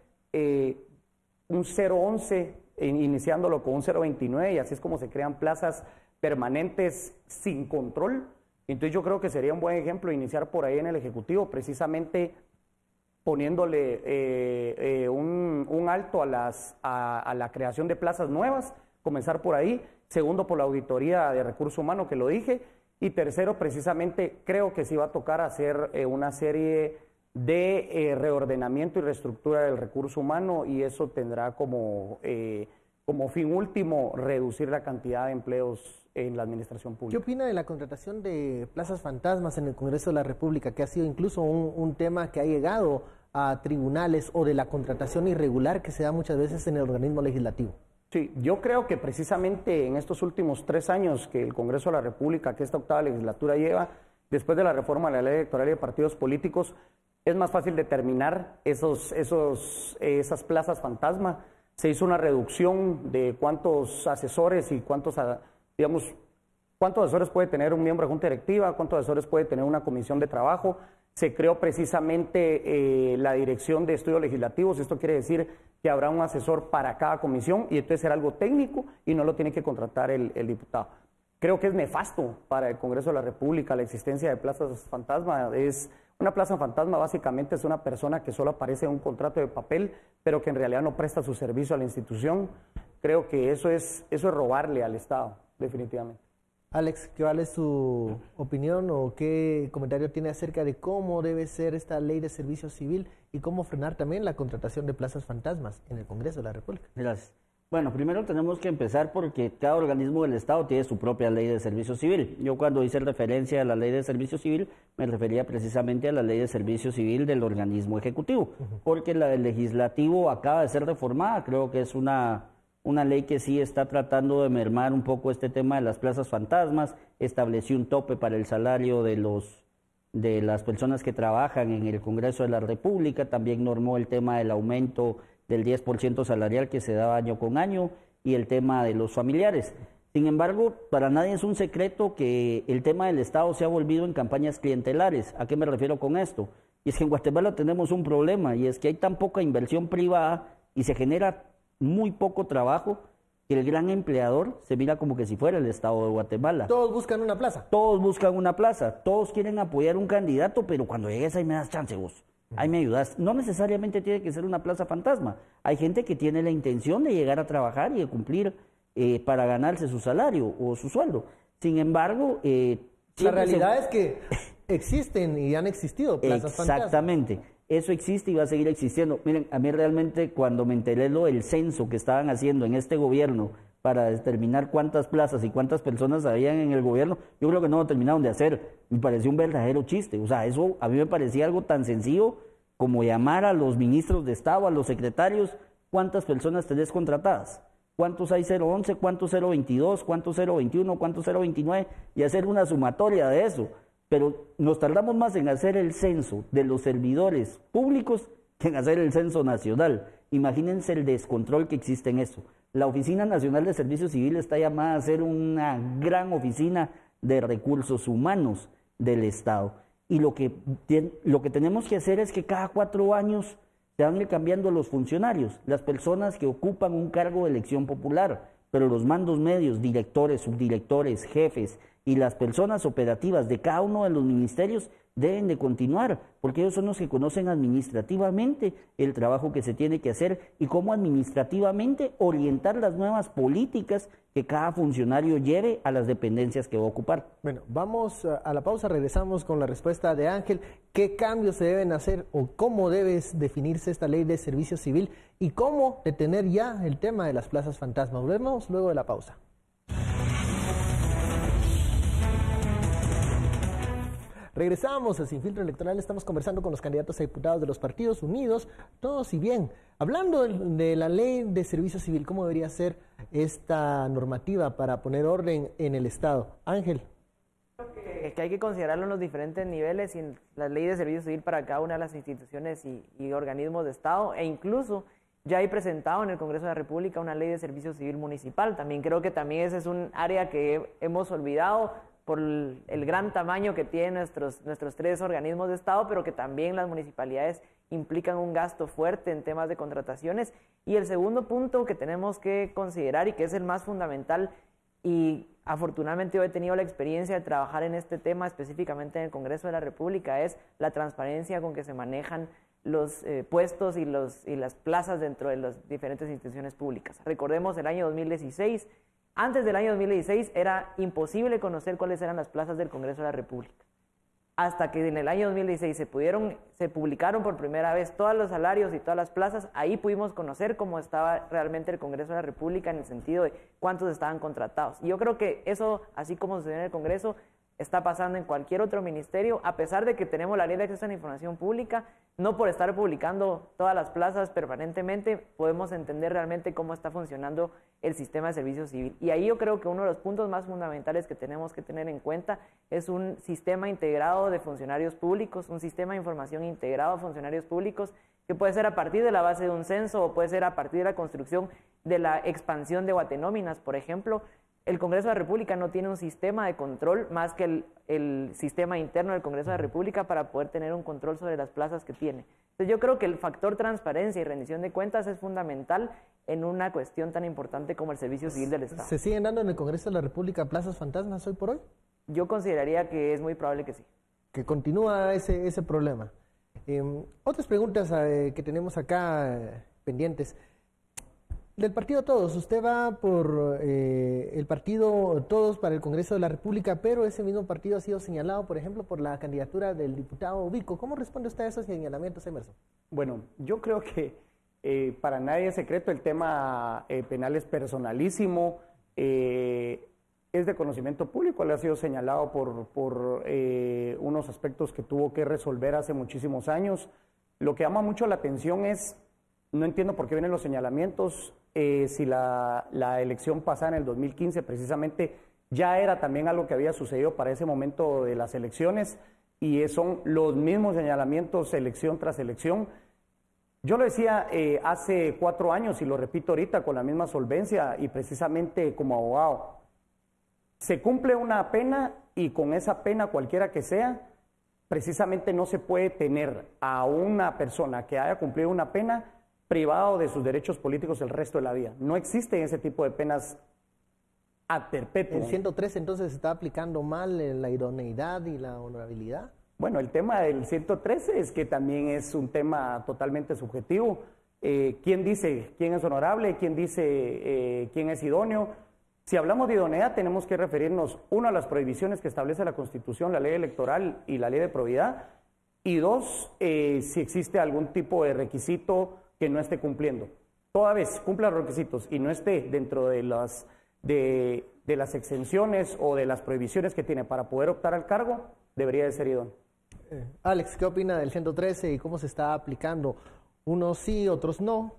un 011, iniciándolo con un 029, y así es como se crean plazas permanentes sin control. Entonces yo creo que sería un buen ejemplo iniciar por ahí en el Ejecutivo, precisamente poniéndole un alto a la creación de plazas nuevas, comenzar por ahí. Segundo, por la auditoría de recursos humanos, que lo dije. Y tercero, precisamente creo que sí va a tocar hacer una serie de reordenamiento y reestructura del recurso humano, y eso tendrá como fin último reducir la cantidad de empleos en la administración pública. ¿Qué opina de la contratación de plazas fantasmas en el Congreso de la República, que ha sido incluso un tema que ha llegado a tribunales, o de la contratación irregular que se da muchas veces en el organismo legislativo? Sí, yo creo que precisamente en estos últimos 3 años que el Congreso de la República, que esta octava legislatura lleva, después de la reforma de la Ley Electoral y de partidos políticos, es más fácil determinar esas plazas fantasma. se hizo una reducción de cuántos asesores y cuántos asesores puede tener un miembro de junta directiva, cuántos asesores puede tener una comisión de trabajo. Se creó precisamente la dirección de estudios legislativos. Esto quiere decir que habrá un asesor para cada comisión y entonces será algo técnico y no lo tiene que contratar el diputado. Creo que es nefasto para el Congreso de la República la existencia de plazas fantasma. Una plaza fantasma básicamente es una persona que solo aparece en un contrato de papel, pero que en realidad no presta su servicio a la institución. Creo que eso es robarle al Estado, definitivamente. Alex, ¿cuál es su opinión o qué comentario tiene acerca de cómo debe ser esta ley de servicio civil y cómo frenar también la contratación de plazas fantasmas en el Congreso de la República? Gracias. Bueno, primero tenemos que empezar porque cada organismo del Estado tiene su propia ley de servicio civil. Yo cuando hice referencia a la ley de servicio civil me refería precisamente a la ley de servicio civil del organismo ejecutivo, porque la del legislativo acaba de ser reformada. Creo que es una ley que sí está tratando de mermar un poco este tema de las plazas fantasmas, estableció un tope para el salario de las personas que trabajan en el Congreso de la República, también normó el tema del aumento del 10% salarial que se daba año con año y el tema de los familiares. Sin embargo, para nadie es un secreto que el tema del Estado se ha volvido en campañas clientelares. ¿A qué me refiero con esto? Y es que en Guatemala tenemos un problema y es que hay tan poca inversión privada y se genera muy poco trabajo que el gran empleador se mira como que si fuera el Estado de Guatemala. Todos buscan una plaza. Todos buscan una plaza, todos quieren apoyar un candidato, pero cuando llegues ahí me das chance vos. Ahí me ayudas. No necesariamente tiene que ser una plaza fantasma. Hay gente que tiene la intención de llegar a trabajar y de cumplir para ganarse su salario o su sueldo. Sin embargo, la realidad es que existen y han existido plazas fantasmas. Exactamente. Eso existe y va a seguir existiendo. Miren, a mí realmente cuando me enteré lo del censo que estaban haciendo en este gobierno para determinar cuántas plazas y cuántas personas habían en el gobierno, yo creo que no lo terminaron de hacer. Me pareció un verdadero chiste. O sea, eso a mí me parecía algo tan sencillo como llamar a los ministros de Estado, a los secretarios, cuántas personas tenés contratadas, cuántos hay 011, cuántos 022, cuántos 021, cuántos 029, y hacer una sumatoria de eso. Pero nos tardamos más en hacer el censo de los servidores públicos que en hacer el censo nacional. Imagínense el descontrol que existe en eso. La Oficina Nacional de Servicio Civil está llamada a ser una gran oficina de recursos humanos del Estado. Y lo que tenemos que hacer es que cada 4 años se van a ir cambiando los funcionarios, las personas que ocupan un cargo de elección popular, pero los mandos medios, directores, subdirectores, jefes y las personas operativas de cada uno de los ministerios deben de continuar, porque ellos son los que conocen administrativamente el trabajo que se tiene que hacer y cómo administrativamente orientar las nuevas políticas que cada funcionario lleve a las dependencias que va a ocupar. Bueno, vamos a la pausa, regresamos con la respuesta de Ángel. ¿Qué cambios se deben hacer o cómo debe definirse esta ley de servicio civil y cómo detener ya el tema de las plazas fantasmas? Volvemos luego de la pausa. Regresamos a Sin Filtro Electoral, estamos conversando con los candidatos a diputados de los partidos unidos, todos y bien. Hablando de la ley de servicio civil, ¿cómo debería ser esta normativa para poner orden en el Estado? Ángel. Que hay que considerarlo en los diferentes niveles y en la ley de servicio civil para cada una de las instituciones y organismos de Estado, e incluso ya hay presentado en el Congreso de la República una ley de servicio civil municipal. También creo que también ese es un área que hemos olvidado por el gran tamaño que tienen nuestros 3 organismos de Estado, pero que también las municipalidades implican un gasto fuerte en temas de contrataciones. Y el segundo punto que tenemos que considerar y que es el más fundamental, y afortunadamente yo he tenido la experiencia de trabajar en este tema específicamente en el Congreso de la República, es la transparencia con que se manejan los puestos y las plazas dentro de las diferentes instituciones públicas. Recordemos el año 2016. Antes del año 2016 era imposible conocer cuáles eran las plazas del Congreso de la República. Hasta que en el año 2016 se publicaron por primera vez todos los salarios y todas las plazas, ahí pudimos conocer cómo estaba realmente el Congreso de la República en el sentido de cuántos estaban contratados. Y yo creo que eso, así como sucede en el Congreso, está pasando en cualquier otro ministerio, a pesar de que tenemos la ley de acceso a la información pública. No por estar publicando todas las plazas permanentemente podemos entender realmente cómo está funcionando el sistema de servicio civil. Y ahí yo creo que uno de los puntos más fundamentales que tenemos que tener en cuenta es un sistema integrado de funcionarios públicos, un sistema de información integrado a funcionarios públicos que puede ser a partir de la base de un censo o puede ser a partir de la construcción de la expansión de guatenóminas, por ejemplo. El Congreso de la República no tiene un sistema de control más que el sistema interno del Congreso de la República para poder tener un control sobre las plazas que tiene. Entonces yo creo que el factor transparencia y rendición de cuentas es fundamental en una cuestión tan importante como el servicio civil del Estado. ¿Se siguen dando en el Congreso de la República plazas fantasmas hoy por hoy? Yo consideraría que es muy probable que sí. Que continúa ese problema. Otras preguntas que tenemos acá pendientes. Del partido Todos, usted va por el partido Todos para el Congreso de la República, pero ese mismo partido ha sido señalado, por ejemplo, por la candidatura del diputado Vico. ¿Cómo responde usted a esos señalamientos, Emerson? Bueno, yo creo que para nadie es secreto, el tema penal es personalísimo, es de conocimiento público, le ha sido señalado por unos aspectos que tuvo que resolver hace muchísimos años. Lo que llama mucho la atención es, no entiendo por qué vienen los señalamientos, si la elección pasada en el 2015 precisamente ya era también algo que había sucedido para ese momento de las elecciones y son los mismos señalamientos elección tras elección. Yo lo decía hace 4 años y lo repito ahorita con la misma solvencia y precisamente como abogado. Se cumple una pena y con esa pena cualquiera que sea, precisamente no se puede tener a una persona que haya cumplido una pena privado de sus derechos políticos el resto de la vida. No existen ese tipo de penas ad perpetuum. ¿El 113 entonces se está aplicando mal la idoneidad y la honorabilidad? Bueno, el tema del 113 es que también es un tema totalmente subjetivo. ¿Quién dice quién es honorable? ¿Quién dice quién es idóneo? Si hablamos de idoneidad, tenemos que referirnos, uno, a las prohibiciones que establece la Constitución, la ley electoral y la ley de probidad, y dos, si existe algún tipo de requisito que no esté cumpliendo. Toda vez cumpla los requisitos y no esté dentro de las exenciones o de las prohibiciones que tiene para poder optar al cargo, debería de ser idóneo. Alex, ¿qué opina del 113 y cómo se está aplicando? Unos sí, otros no.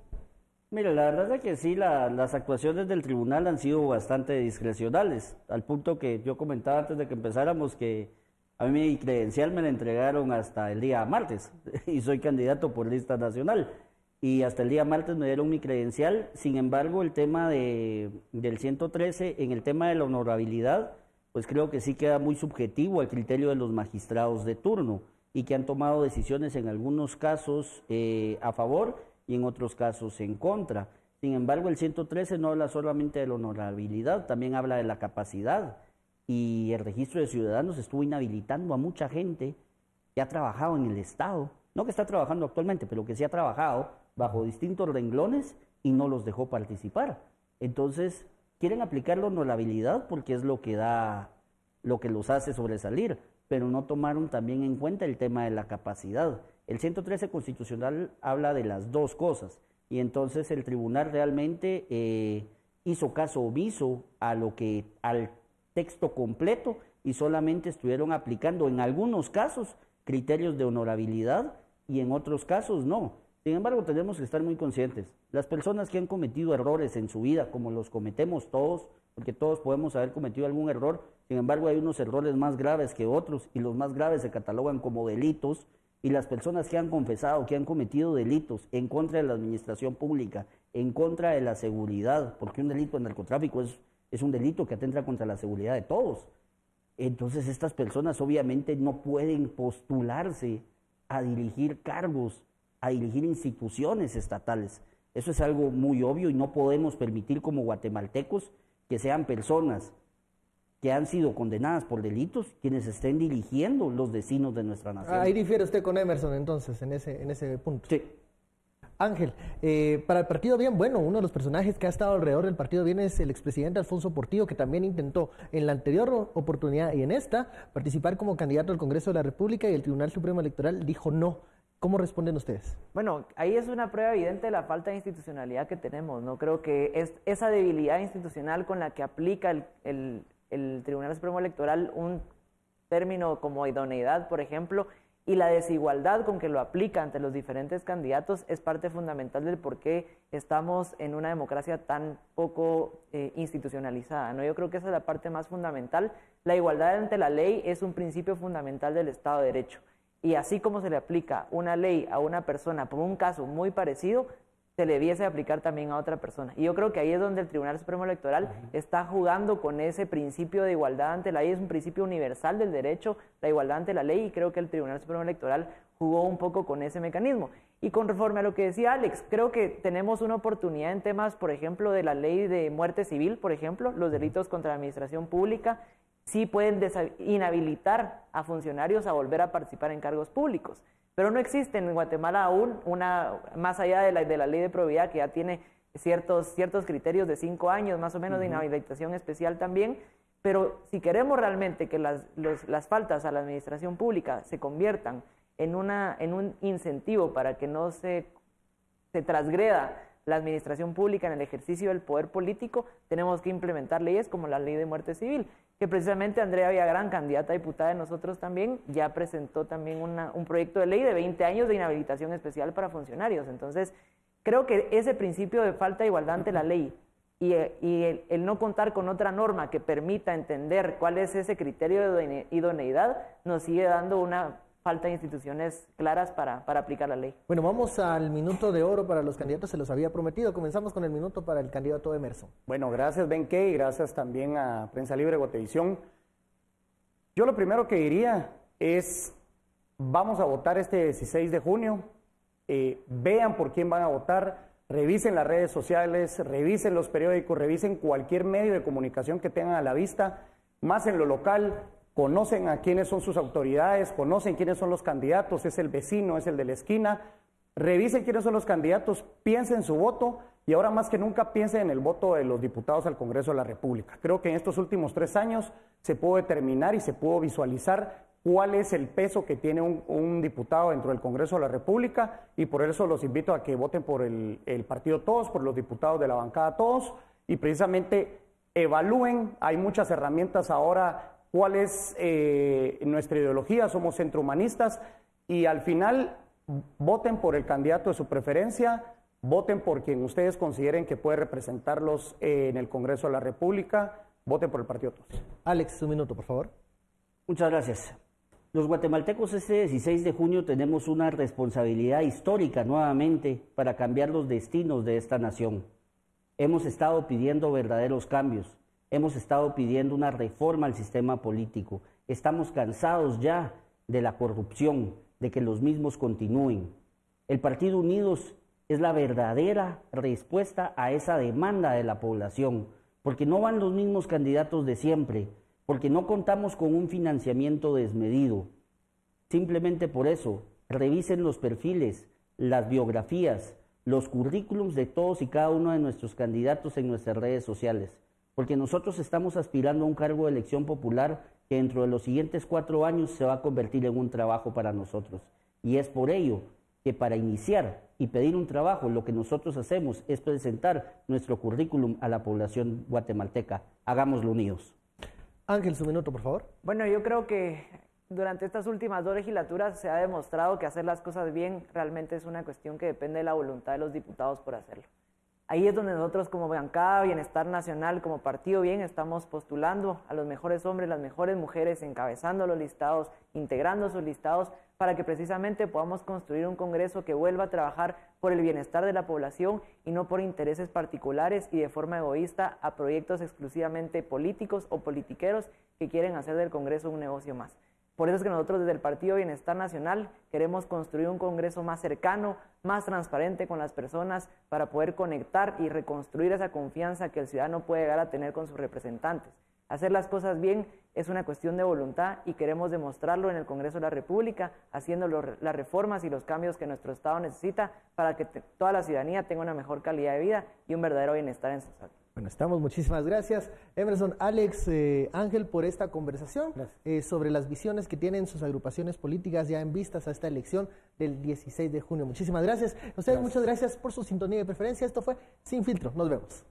Mira, la verdad es que sí, las actuaciones del tribunal han sido bastante discrecionales, al punto que yo comentaba antes de que empezáramos que a mí mi credencial me la entregaron hasta el día martes y soy candidato por lista nacional. Y hasta el día martes me dieron mi credencial. Sin embargo, el tema del 113, en el tema de la honorabilidad, pues creo que sí queda muy subjetivo al criterio de los magistrados de turno y que han tomado decisiones en algunos casos a favor y en otros casos en contra. Sin embargo, el 113 no habla solamente de la honorabilidad, también habla de la capacidad. Y el registro de ciudadanos estuvo inhabilitando a mucha gente que ha trabajado en el Estado, no que está trabajando actualmente, pero que sí ha trabajado bajo distintos renglones y no los dejó participar. Entonces, quieren aplicar la honorabilidad porque es lo que los hace sobresalir, pero no tomaron también en cuenta el tema de la capacidad. El 113 constitucional habla de las dos cosas y entonces el tribunal realmente hizo caso omiso al texto completo y solamente estuvieron aplicando en algunos casos criterios de honorabilidad y en otros casos no. Sin embargo, tenemos que estar muy conscientes. Las personas que han cometido errores en su vida, como los cometemos todos, porque todos podemos haber cometido algún error, sin embargo hay unos errores más graves que otros y los más graves se catalogan como delitos y las personas que han confesado, que han cometido delitos en contra de la administración pública, en contra de la seguridad, porque un delito de narcotráfico es un delito que atenta contra la seguridad de todos. Entonces estas personas obviamente no pueden postularse a dirigir cargos, a dirigir instituciones estatales. Eso es algo muy obvio y no podemos permitir como guatemaltecos que sean personas que han sido condenadas por delitos quienes estén dirigiendo los destinos de nuestra nación. Ahí difiere usted con Emerson entonces, en ese punto. Sí. Ángel, para el Partido Bien, bueno, uno de los personajes que ha estado alrededor del Partido Bien es el expresidente Alfonso Portillo, que también intentó en la anterior oportunidad y en esta participar como candidato al Congreso de la República y el Tribunal Supremo Electoral dijo no. ¿Cómo responden ustedes? Bueno, ahí es una prueba evidente de la falta de institucionalidad que tenemos, ¿no? Creo que es esa debilidad institucional con la que aplica el Tribunal Supremo Electoral un término como idoneidad, por ejemplo, y la desigualdad con que lo aplica ante los diferentes candidatos es parte fundamental del por qué estamos en una democracia tan poco institucionalizada, ¿no? Yo creo que esa es la parte más fundamental. La igualdad ante la ley es un principio fundamental del Estado de Derecho. y así como se le aplica una ley a una persona por un caso muy parecido, se le debiese aplicar también a otra persona. Y yo creo que ahí es donde el Tribunal Supremo Electoral está jugando con ese principio de igualdad ante la ley. Es un principio universal del derecho, la igualdad ante la ley, y creo que el Tribunal Supremo Electoral jugó un poco con ese mecanismo. Y conforme a lo que decía Alex, creo que tenemos una oportunidad en temas, por ejemplo, de la ley de muerte civil, por ejemplo, los delitos contra la administración pública, sí pueden inhabilitar a funcionarios a volver a participar en cargos públicos. Pero no existe en Guatemala aún más allá de la ley de probidad, que ya tiene ciertos criterios de 5 años más o menos de inhabilitación especial también. Pero si queremos realmente que las faltas a la administración pública se conviertan en un incentivo para que no se transgreda la administración pública en el ejercicio del poder político, tenemos que implementar leyes como la ley de muerte civil, que precisamente Andrea Villagrán, candidata a diputada de nosotros también, ya presentó también un proyecto de ley de 20 años de inhabilitación especial para funcionarios. Entonces, creo que ese principio de falta de igualdad ante la ley y el no contar con otra norma que permita entender cuál es ese criterio de idoneidad nos sigue dando una falta de instituciones claras para aplicar la ley. Bueno, vamos al minuto de oro para los candidatos, se los había prometido. Comenzamos con el minuto para el candidato Emerson. Bueno, gracias Benkei, gracias también a Prensa Libre Guatevisión. Yo lo primero que diría es, vamos a votar este 16 de junio, vean por quién van a votar, revisen las redes sociales, revisen los periódicos, revisen cualquier medio de comunicación que tengan a la vista, más en lo local. Conocen a quiénes son sus autoridades, conocen quiénes son los candidatos, es el vecino, es el de la esquina. Revisen quiénes son los candidatos, piensen su voto y ahora más que nunca piensen en el voto de los diputados al Congreso de la República. Creo que en estos últimos 3 años se pudo determinar y se pudo visualizar cuál es el peso que tiene un diputado dentro del Congreso de la República y por eso los invito a que voten por el partido Todos, por los diputados de la bancada Todos y precisamente evalúen, hay muchas herramientas ahora. ¿Cuál es nuestra ideología? Somos centrohumanistas y al final voten por el candidato de su preferencia, voten por quien ustedes consideren que puede representarlos en el Congreso de la República, voten por el partido Todos. Alex, un minuto, por favor. Muchas gracias. Los guatemaltecos este 16 de junio tenemos una responsabilidad histórica nuevamente para cambiar los destinos de esta nación. Hemos estado pidiendo verdaderos cambios. Hemos estado pidiendo una reforma al sistema político. Estamos cansados ya de la corrupción, de que los mismos continúen. El Partido Unidos es la verdadera respuesta a esa demanda de la población, porque no van los mismos candidatos de siempre, porque no contamos con un financiamiento desmedido. Simplemente por eso, revisen los perfiles, las biografías, los currículums de todos y cada uno de nuestros candidatos en nuestras redes sociales. Porque nosotros estamos aspirando a un cargo de elección popular que dentro de los siguientes 4 años se va a convertir en un trabajo para nosotros. Y es por ello que para iniciar y pedir un trabajo, lo que nosotros hacemos es presentar nuestro currículum a la población guatemalteca. Hagámoslo unidos. Ángel, su minuto, por favor. Bueno, yo creo que durante estas últimas 2 legislaturas se ha demostrado que hacer las cosas bien realmente es una cuestión que depende de la voluntad de los diputados por hacerlo. Ahí es donde nosotros como bancada Bienestar Nacional, como Partido Bien, estamos postulando a los mejores hombres, las mejores mujeres, encabezando los listados, integrando sus listados, para que precisamente podamos construir un Congreso que vuelva a trabajar por el bienestar de la población y no por intereses particulares y de forma egoísta a proyectos exclusivamente políticos o politiqueros que quieren hacer del Congreso un negocio más. Por eso es que nosotros desde el Partido Bienestar Nacional queremos construir un Congreso más cercano, más transparente con las personas para poder conectar y reconstruir esa confianza que el ciudadano puede llegar a tener con sus representantes. Hacer las cosas bien es una cuestión de voluntad y queremos demostrarlo en el Congreso de la República, haciendo las reformas y los cambios que nuestro Estado necesita para que toda la ciudadanía tenga una mejor calidad de vida y un verdadero bienestar en sociedad. Bueno, estamos. Muchísimas gracias, Emerson, Alex, Ángel, por esta conversación sobre las visiones que tienen sus agrupaciones políticas ya en vistas a esta elección del 16 de junio. Muchísimas gracias. A ustedes muchas gracias por su sintonía y preferencia. Esto fue Sin Filtro. Nos vemos.